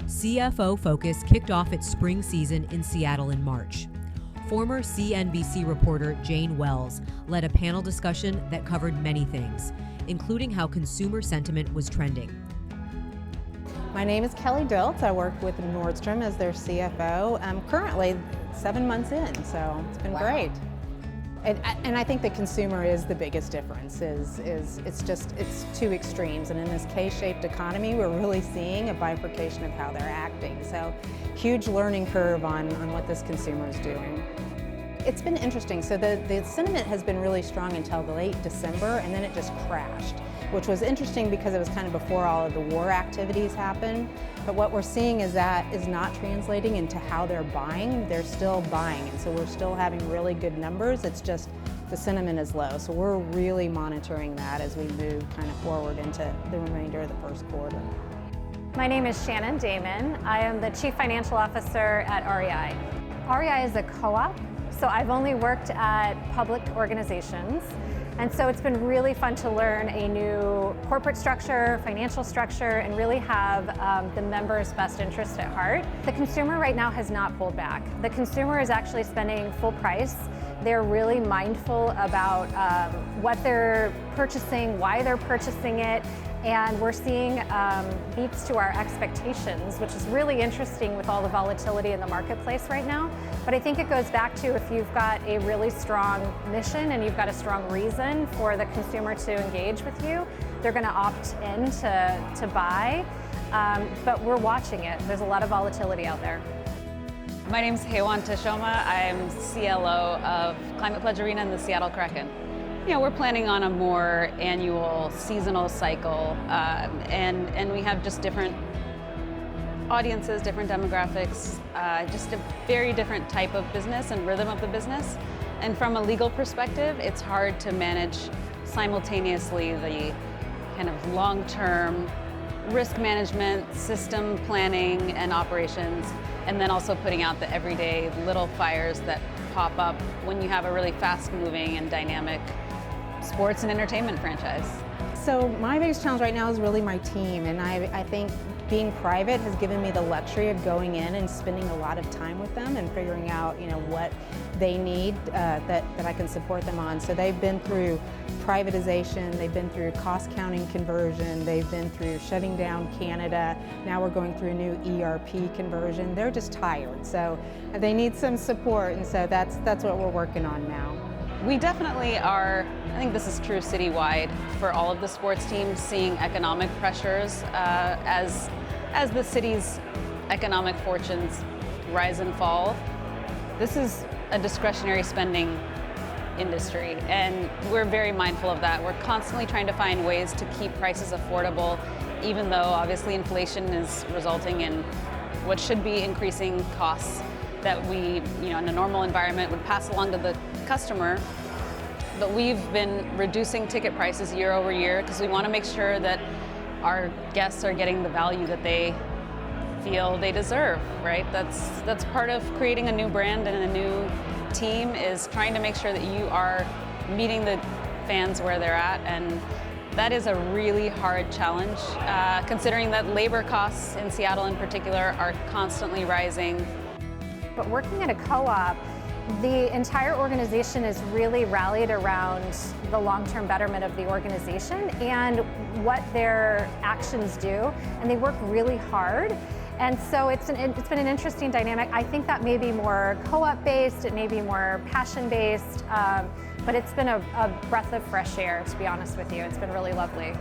CFO Focus kicked off its spring season in Seattle in March. Former CNBC reporter Jane Wells led a panel discussion that covered many things, including how consumer sentiment was trending. My name is Kelly Dilts. I work with Nordstrom as their CFO. I'm currently 7 months in, so it's been great. And I think the consumer is the biggest difference. It's two extremes, and in this K-shaped economy, we're really seeing a bifurcation of how they're acting. So, huge learning curve on what this consumer is doing. It's been interesting. So the sentiment has been really strong until the late December, and then it just crashed, which was interesting because it was kind of before all of the war activities happened. But what we're seeing is that is not translating into how they're buying. They're still buying, and so we're still having really good numbers. It's just the sentiment is low. So we're really monitoring that as we move kind of forward into the remainder of the first quarter. My name is Shannon Damen. I am the Chief Financial Officer at REI. REI is a co-op, so I've only worked at public organizations. And so it's been really fun to learn a new corporate structure, financial structure, and really have the member's best interest at heart. The consumer right now has not pulled back. The consumer is actually spending full price. They're really mindful about what they're purchasing, why they're purchasing it, and we're seeing beats to our expectations, which is really interesting with all the volatility in the marketplace right now. But I think it goes back to if you've got a really strong mission and you've got a strong reason for the consumer to engage with you, they're going to opt in to buy. But we're watching it. There's a lot of volatility out there. My name's Hewan Teshome. I'm CLO of Climate Pledge Arena and the Seattle Kraken. You know, we're planning on a more annual seasonal cycle, and we have just different audiences, different demographics, just a very different type of business and rhythm of the business. And from a legal perspective, it's hard to manage simultaneously the kind of long-term risk management, system planning and operations, and then also putting out the everyday little fires that pop up when you have a really fast-moving and dynamic sports and entertainment franchise. So my biggest challenge right now is really my team, and I think being private has given me the luxury of going in and spending a lot of time with them and figuring out, you know, what they need that I can support them on. So they've been through privatization, they've been through cost counting conversion, they've been through shutting down Canada. Now we're going through a new ERP conversion. They're just tired, so they need some support, and so that's what we're working on now. We definitely are, I think this is true citywide for all of the sports teams, seeing economic pressures as the city's economic fortunes rise and fall. This is a discretionary spending industry, and we're very mindful of that. We're constantly trying to find ways to keep prices affordable, even though obviously inflation is resulting in what should be increasing costs that we, you know, in a normal environment would pass along to the customer. But we've been reducing ticket prices year over year because we want to make sure that our guests are getting the value that they feel they deserve, right? That's part of creating a new brand and a new team, is trying to make sure that you are meeting the fans where they're at, and that is a really hard challenge, considering that labor costs in Seattle in particular are constantly rising. But working at a co-op, the entire organization is really rallied around the long-term betterment of the organization and what their actions do, and they work really hard. And so it's been an interesting dynamic. I think that may be more co-op based, it may be more passion based, but it's been a breath of fresh air, to be honest with you. It's been really lovely.